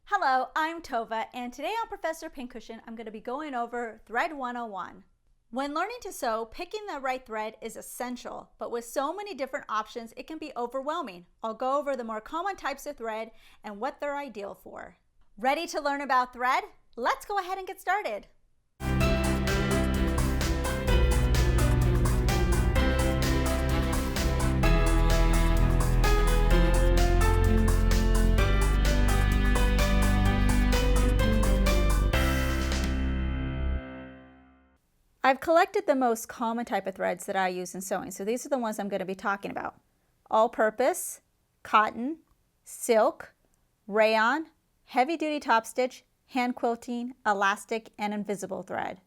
Hello, I'm Tova, and today on Professor Pincushion, I'm going to be going over Thread 101. When learning to sew, picking the right thread is essential, but with so many different options, it can be overwhelming. I'll go over the more common types of thread and what they're ideal for. Ready to learn about thread? Let's go ahead and get started. I've collected the most common type of threads that I use in sewing, so these are the ones I'm going to be talking about. All-purpose, cotton, silk, rayon, heavy-duty top stitch, hand quilting, elastic, and invisible thread.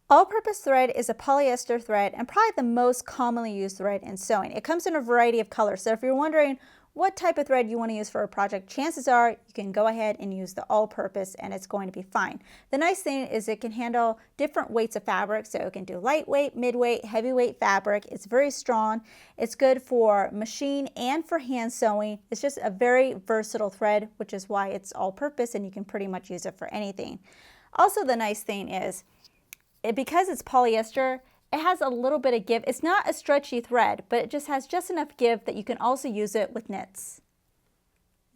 All-purpose thread is a polyester thread and probably the most commonly used thread in sewing. It comes in a variety of colors, so if you're wondering what type of thread you want to use for a project, chances are you can go ahead and use the all-purpose and it's going to be fine. The nice thing is it can handle different weights of fabric, so it can do lightweight, midweight, heavyweight fabric. It's very strong. It's good for machine and for hand sewing. It's just a very versatile thread, which is why it's all-purpose and you can pretty much use it for anything. Also, the nice thing is because it's polyester, it has a little bit of give. It's not a stretchy thread, but it just has just enough give that you can also use it with knits.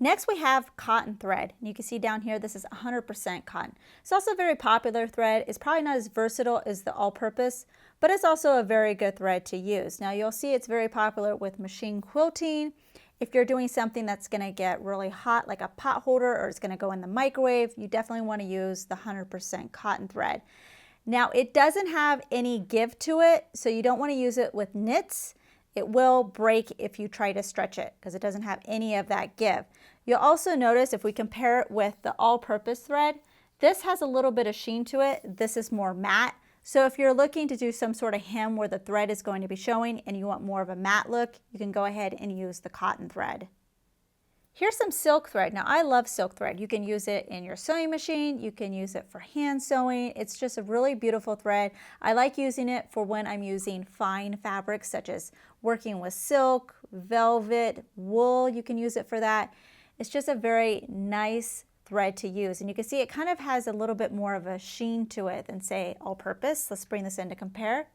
Next we have cotton thread. You can see down here this is 100% cotton. It's also a very popular thread. It's probably not as versatile as the all-purpose, but it's also a very good thread to use. Now you'll see it's very popular with machine quilting. If you're doing something that's going to get really hot like a pot holder or it's going to go in the microwave, you definitely want to use the 100% cotton thread. Now it doesn't have any give to it, so you don't want to use it with knits. It will break if you try to stretch it because it doesn't have any of that give. You'll also notice if we compare it with the all-purpose thread, this has a little bit of sheen to it. This is more matte. So if you're looking to do some sort of hem where the thread is going to be showing and you want more of a matte look, you can go ahead and use the cotton thread. Here's some silk thread. Now I love silk thread. You can use it in your sewing machine. You can use it for hand sewing. It's just a really beautiful thread. I like using it for when I'm using fine fabrics such as working with silk, velvet, wool. You can use it for that. It's just a very nice thread to use. And you can see it kind of has a little bit more of a sheen to it than say all-purpose. Let's bring this in to compare.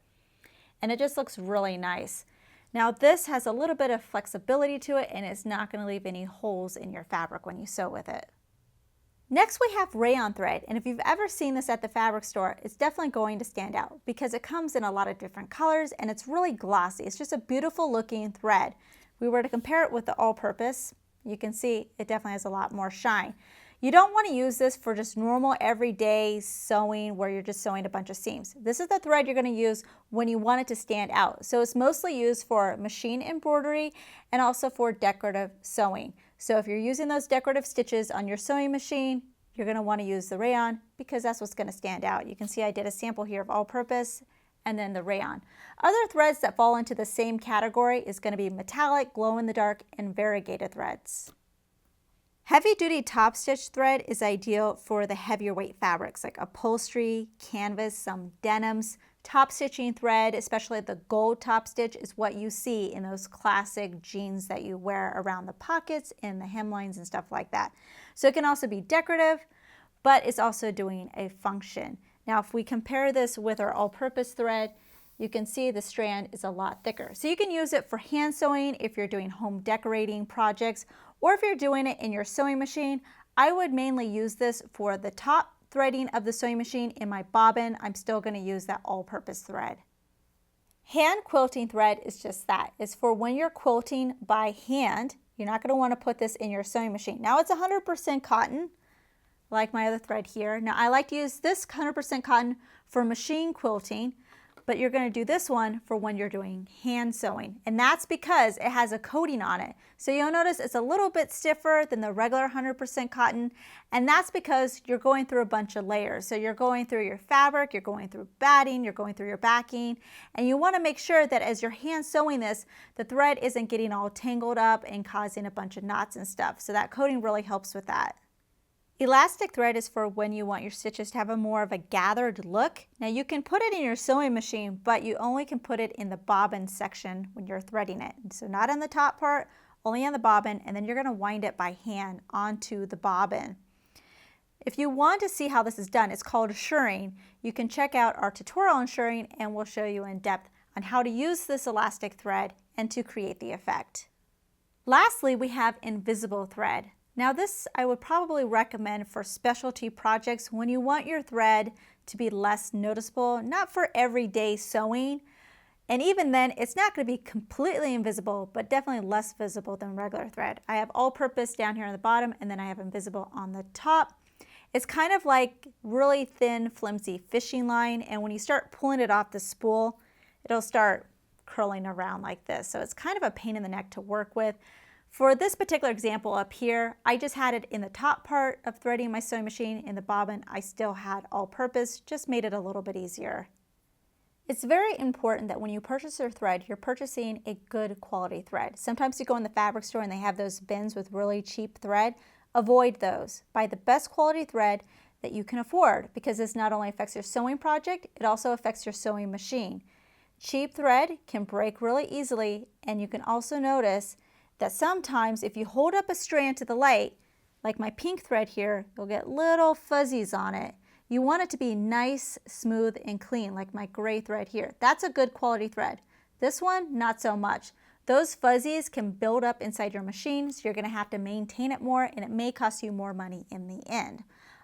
And it just looks really nice. Now this has a little bit of flexibility to it and it's not going to leave any holes in your fabric when you sew with it. Next we have rayon thread, and if you've ever seen this at the fabric store, it's definitely going to stand out because it comes in a lot of different colors and it's really glossy. It's just a beautiful looking thread. If we were to compare it with the all-purpose, you can see it definitely has a lot more shine. You don't want to use this for just normal everyday sewing where you're just sewing a bunch of seams. This is the thread you're going to use when you want it to stand out. So it's mostly used for machine embroidery and also for decorative sewing. So if you're using those decorative stitches on your sewing machine, you're going to want to use the rayon because that's what's going to stand out. You can see I did a sample here of all-purpose and then the rayon. Other threads that fall into the same category is going to be metallic, glow-in-the-dark, and variegated threads. Heavy-duty top stitch thread is ideal for the heavier weight fabrics like upholstery, canvas, some denims. Top stitching thread, especially the gold top stitch, is what you see in those classic jeans that you wear around the pockets and the hemlines and stuff like that. So it can also be decorative, but it's also doing a function. Now if we compare this with our all-purpose thread, you can see the strand is a lot thicker. So you can use it for hand sewing if you're doing home decorating projects, or if you're doing it in your sewing machine. I would mainly use this for the top threading of the sewing machine. In my bobbin, I'm still going to use that all-purpose thread. Hand quilting thread is just that. It's for when you're quilting by hand. You're not going to want to put this in your sewing machine. Now it's 100% cotton, like my other thread here. Now I like to use this 100% cotton for machine quilting, but you're going to do this one for when you're doing hand sewing. And that's because it has a coating on it. So you'll notice it's a little bit stiffer than the regular 100% cotton. And that's because you're going through a bunch of layers. So you're going through your fabric, you're going through batting, you're going through your backing. And you want to make sure that as you're hand sewing this, the thread isn't getting all tangled up and causing a bunch of knots and stuff. So that coating really helps with that. Elastic thread is for when you want your stitches to have a more of a gathered look. Now you can put it in your sewing machine, but you only can put it in the bobbin section when you're threading it. So not on the top part, only on the bobbin, and then you're going to wind it by hand onto the bobbin. If you want to see how this is done, it's called shirring. You can check out our tutorial on shirring and we'll show you in depth on how to use this elastic thread and to create the effect. Lastly, we have invisible thread. Now this I would probably recommend for specialty projects when you want your thread to be less noticeable, not for everyday sewing. And even then, it's not going to be completely invisible, but definitely less visible than regular thread. I have all-purpose down here on the bottom, and then I have invisible on the top. It's kind of like really thin, flimsy fishing line, and when you start pulling it off the spool, it'll start curling around like this. So it's kind of a pain in the neck to work with. For this particular example up here, I just had it in the top part of threading my sewing machine. In the bobbin, I still had all-purpose, just made it a little bit easier. It's very important that when you purchase your thread, you're purchasing a good quality thread. Sometimes you go in the fabric store and they have those bins with really cheap thread. Avoid those. Buy the best quality thread that you can afford, because this not only affects your sewing project, it also affects your sewing machine. Cheap thread can break really easily, and you can also notice that sometimes if you hold up a strand to the light, like my pink thread here, you'll get little fuzzies on it. You want it to be nice, smooth, and clean, like my gray thread here. That's a good quality thread. This one, not so much. Those fuzzies can build up inside your machine, so you're going to have to maintain it more, and it may cost you more money in the end.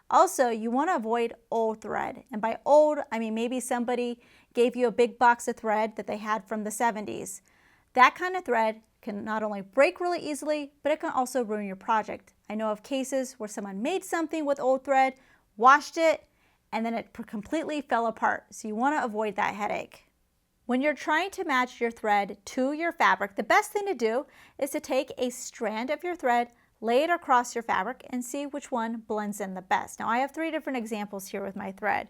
Also, you want to avoid old thread. And by old, I mean maybe somebody gave you a big box of thread that they had from the 70s. That kind of thread can not only break really easily, but it can also ruin your project. I know of cases where someone made something with old thread, washed it, and then it completely fell apart. So you want to avoid that headache. When you're trying to match your thread to your fabric, the best thing to do is to take a strand of your thread, lay it across your fabric, and see which one blends in the best. Now I have 3 different examples here with my thread.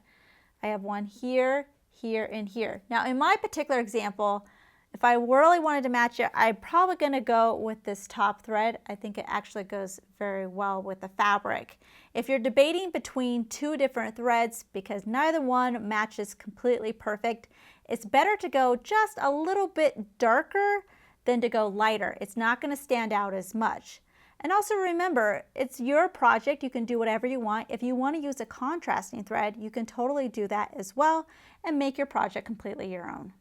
I have one here, here, and here. Now in my particular example, if I really wanted to match it, I'm probably going to go with this top thread. I think it actually goes very well with the fabric. If you're debating between 2 different threads because neither one matches completely perfect, it's better to go just a little bit darker than to go lighter. It's not going to stand out as much. And also remember, it's your project. You can do whatever you want. If you want to use a contrasting thread, you can totally do that as well and make your project completely your own.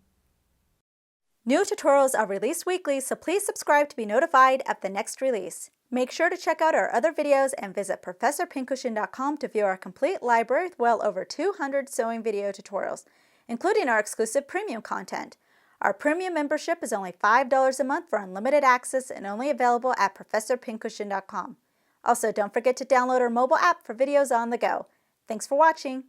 New tutorials are released weekly, so please subscribe to be notified of the next release. Make sure to check out our other videos and visit ProfessorPincushion.com to view our complete library with well over 200 sewing video tutorials, including our exclusive premium content. Our premium membership is only $5 a month for unlimited access and only available at ProfessorPincushion.com. Also, don't forget to download our mobile app for videos on the go. Thanks for watching.